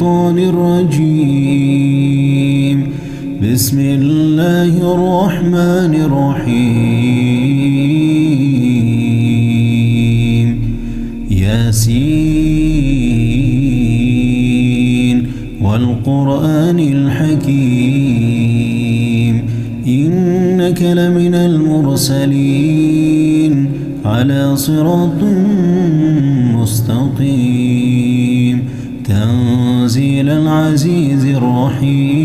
الشيطان الرجيم. بسم الله الرحمن الرحيم. ياسين والقرآن الحكيم إنك لمن المرسلين على صراط مستقيم تنزيل العزيز الرحيم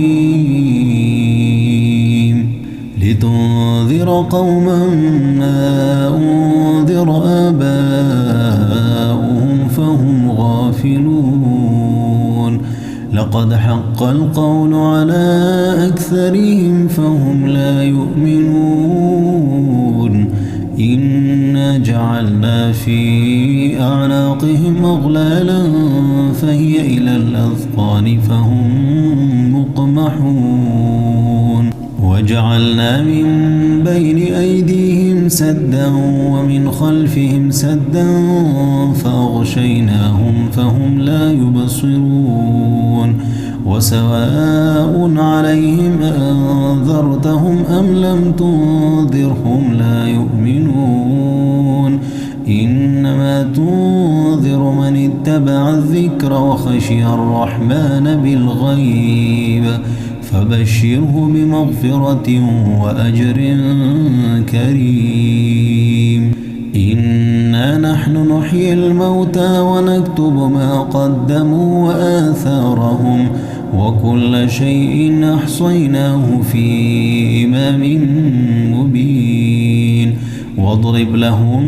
لتنذر قوما ما أنذر آباؤهم فهم غافلون لقد حق القول على أكثرهم فهم لا يؤمنون إنا جعلنا في أعناقهم أغلالا فهي إلى الأذقان فهم مقمحون وجعلنا من بين أيديهم سدا ومن خلفهم سدا فأغشيناهم فهم لا يبصرون وسواء عليهم أنذرتهم أم لم تنذرهم لا يؤمنون إنما تنذر من اتبع الذكر وخشي الرحمن بالغيب فبشره بمغفرة وأجر كريم. إنا نحن نحيي الموتى ونكتب ما قدموا وآثارهم وكل شيء أحصيناه في إمام مبين. واضرب لهم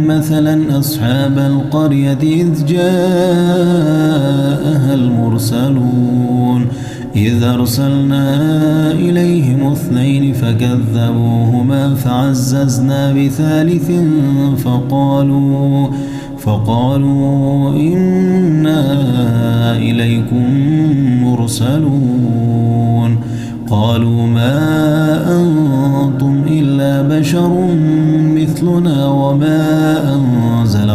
مثلا أصحاب القرية إذ جاءها المرسلون إذ أرسلنا إليهم 2 فكذبوهما فعززنا بثالث فقالوا إنا إليكم مرسلون قالوا ما أنتم إلا بشر مثلنا وما أنزل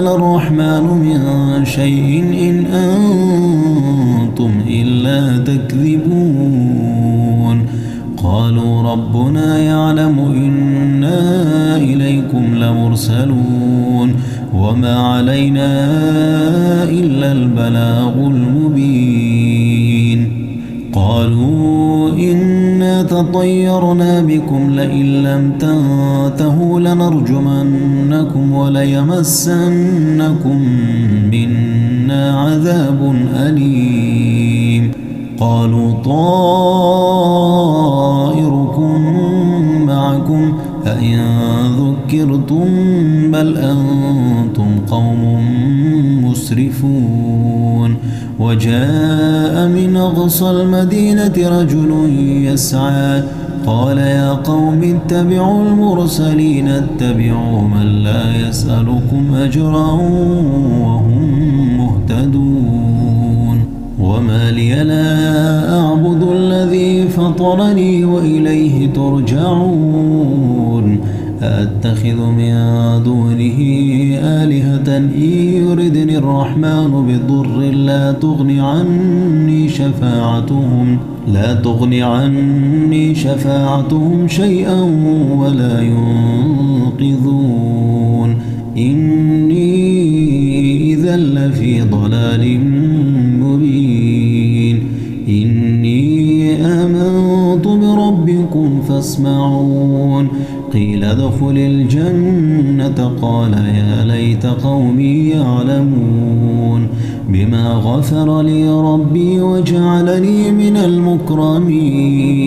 الرحمن من شيء إن أنتم إلا تكذبون. قالوا ربنا يعلم إنا إليكم لمرسلون وما علينا إلا البلاغ المبين. قالوا إنا تطيرنا بكم لئن لم تنتهوا لنرجمنكم وليمسنكم منا عذاب أليم. قالوا طائركم معكم أئن ذكرتم بل أنتم قوم مسرفون. وجاء من أقصى المدينة رجل يسعى قال يا قوم اتبعوا المرسلين اتبعوا من لا يسألكم أجرا وهم مهتدون. وما لي لا أعبد الذي فطرني وإليه ترجعون. أأتخذ من دونه آلهة إن يردني الرحمن بضر لا تغني عني شفاعتهم شيئا ولا ينقذون. إني إذا لفي ضلال مبين. إني آمنت بربكم فاسمعون. قيل ادخل الجنة قال يا ليت قومي يعلمون بما غفر لي ربي وجعلني من المكرمين.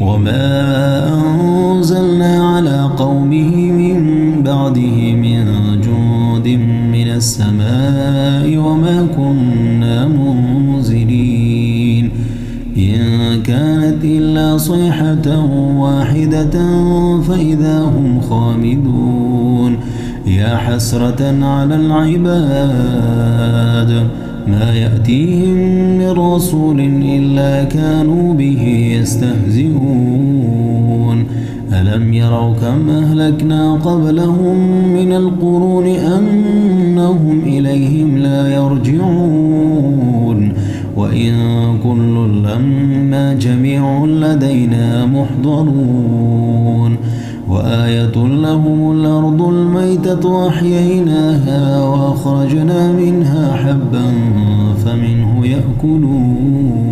وما أنزلنا على قومه من بعده من جند من السماء وما كنا منزلين. إن كانت إلا صيحة واحدة فإذا هم خامدون. يا حسرة على العباد ما يأتيهم من رسول إلا كانوا به يستهزئون. ألم يروا كم أهلكنا قبلهم من القرون أنهم إليهم لا يرجعون وإن كل لما جميع لدينا محضرون وآية لهم الأرض الميتة أحييناها وأخرجنا منها حبا فمنه يأكلون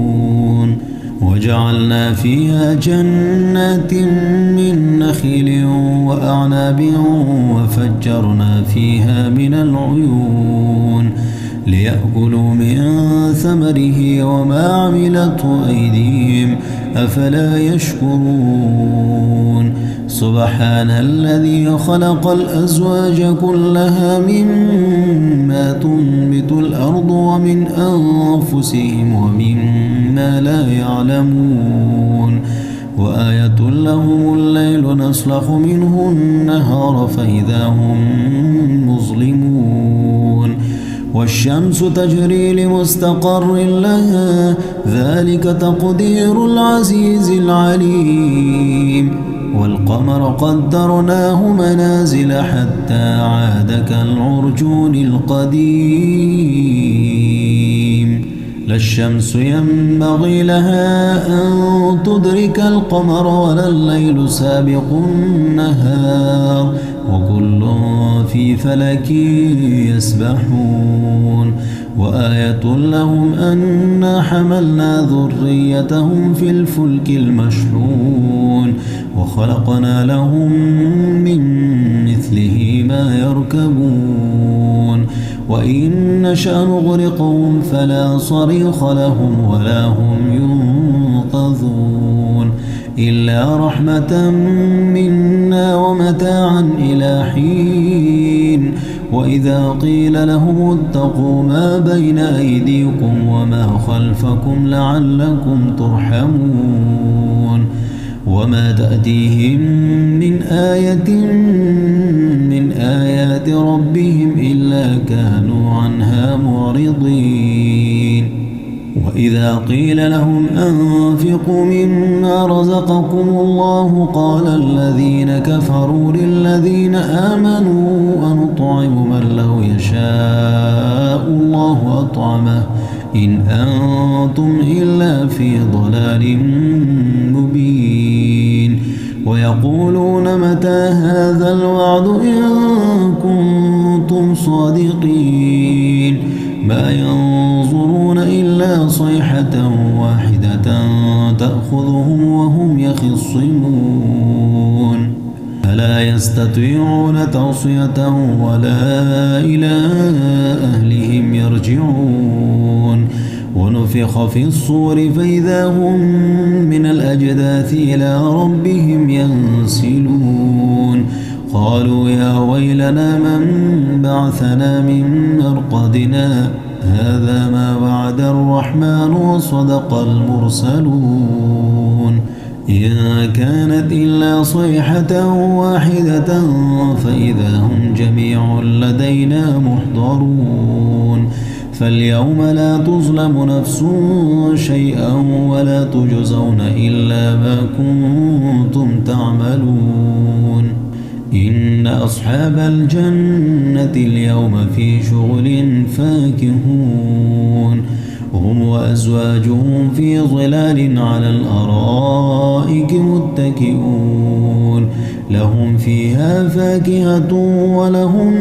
وجعلنا فيها جنات من نخيل وأعناب وفجرنا فيها من العيون ليأكلوا من ثمره وما عملته أيديهم أفلا يشكرون سبحان الذي خلق الأزواج كلها مما تنبت الأرض ومن أنفسهم ومما لا يعلمون وآية لهم الليل نسلخ منه النهار فإذا هم مظلمون والشمس تجري لمستقر لها ذلك تقدير العزيز العليم والقمر قدرناه منازل حتى عاد كالعرجون القديم لا الشمس ينبغي لها أن تدرك القمر ولا الليل سابق النهار وكل في فلك يسبحون وآية لهم أنا حملنا ذريتهم في الفلك المشحون وخلقنا لهم من مثله ما يركبون وإن نشأ نغرقهم فلا صريخ لهم ولا هم ينقذون إلا رحمة منا ومتاعا إلى حين وإذا قيل لهم اتقوا ما بين أيديكم وما خلفكم لعلكم ترحمون وما تأتيهم من آية من آيات ربهم إلا كانوا عنها معرضين وإذا قيل لهم أنفقوا مما رزقكم الله قال الذين كفروا للذين آمنوا أنطعم من لو يشاء الله أطعمه إن أنتم إلا في ضلال مبين ويقولون متى هذا الوعد إن كنتم صادقين ما ينظرون إلا صيحة واحدة تأخذهم وهم يخصمون فلا يستطيعون توصية ولا إلى أهلهم يرجعون ونفخ في الصور فإذا هم من الأجداث إلى ربهم ينسلون قالوا يا ويلنا من بعثنا من مرقدنا هذا ما وعد الرحمن وصدق المرسلون إن كانت إلا صيحة واحدة فإذا هم جميع لدينا محضرون فاليوم لا تظلم نفس شيئا ولا تجزون إلا ما كنتم تعملون إن أصحاب الجنة اليوم في شغل فاكهون هم وأزواجهم في ظلال على الأرائك متكئون لهم فيها فاكهة ولهم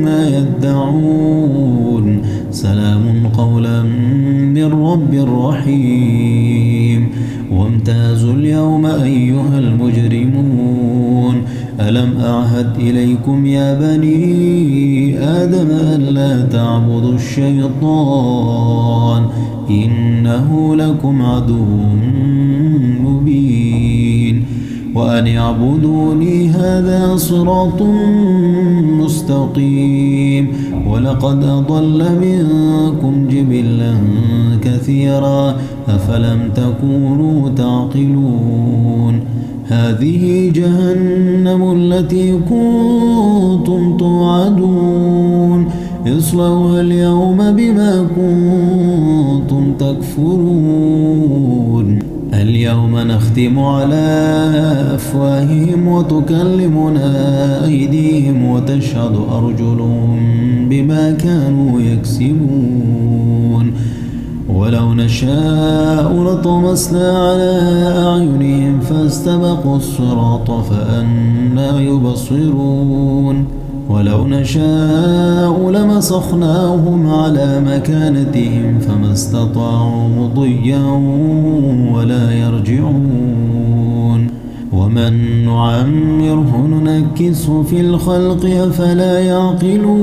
ما يدعون سلام قولا من رب رحيم وامتازوا اليوم أيها المجرمون ألم أعهد إليكم يا بني آدم ألا تعبدوا الشيطان إنه لكم عدو مبين وأن اعبدوني هذا صراط مستقيم ولقد أضل منكم جبلا كثيرا أفلم تكونوا تعقلون هذه جهنم التي كنتم توعدون اصلوها اليوم بما كنتم تكفرون اليوم نختم على أفواههم وتكلمنا أيديهم وتشهد أرجلهم بما كانوا يكسبون ولو نشاء لطمسنا على أعينهم فاستبقوا الصراط فأنى يبصرون ولو نشاء لمسخناهم على مكانتهم فما استطاعوا مضيا ولا يرجعون ومن نعمره ننكسه في الخلق أفلا يعقلون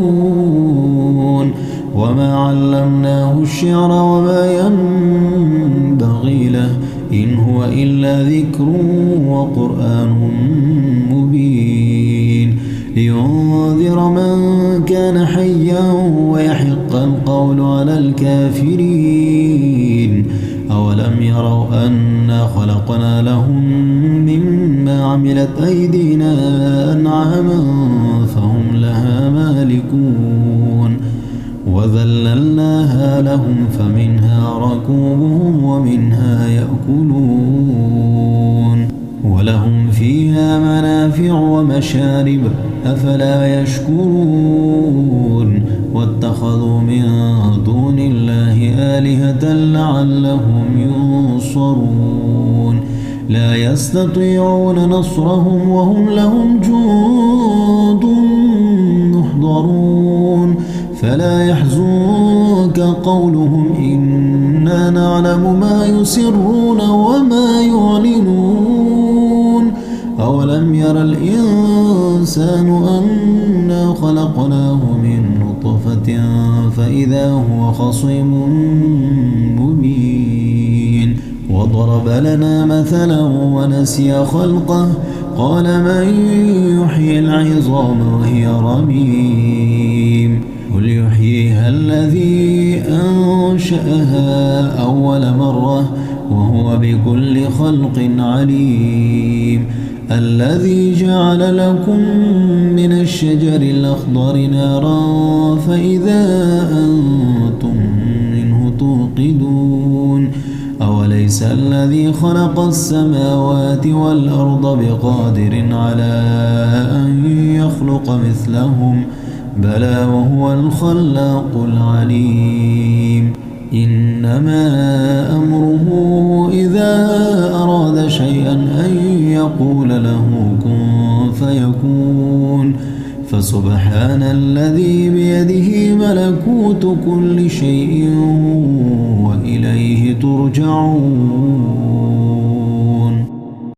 وما علمناه الشعر وما ينبغي له إن هو إلا ذكر وقرآن مبين لينذر من كان حيا ويحق القول على الكافرين أولم يروا أنا خلقنا لهم مما عملت أيدينا أنعاما فهم لها مالكون وذللناها لهم فمنها ركوبهم ومنها يأكلون ولهم فيها منافع ومشارب أفلا يشكرون واتخذوا من دون الله آلهة لعلهم ينصرون لا يستطيعون نصرهم وهم لهم جند محضرون فلا يحزنك قولهم إنا نعلم ما يسرون وما يعلنون أولم ير الإنسان أنا خلقناه من نطفة فإذا هو خصيم مبين وضرب لنا مثلا ونسي خلقه قال من يحيي العظام وهي رميم قل يحييها الذي أنشأها أول مرة وهو بكل خلق عليم الذي جعل لكم من الشجر الأخضر نارا فإذا أنتم منه توقدون أوليس الذي خلق السماوات والأرض بقادر على أن يخلق مثلهم بلى وهو الخلاق العليم إنما أمره إذا أراد شيئا أن يقول له كن فيكون فسبحان الذي بيده ملكوت كل شيء وإليه ترجعون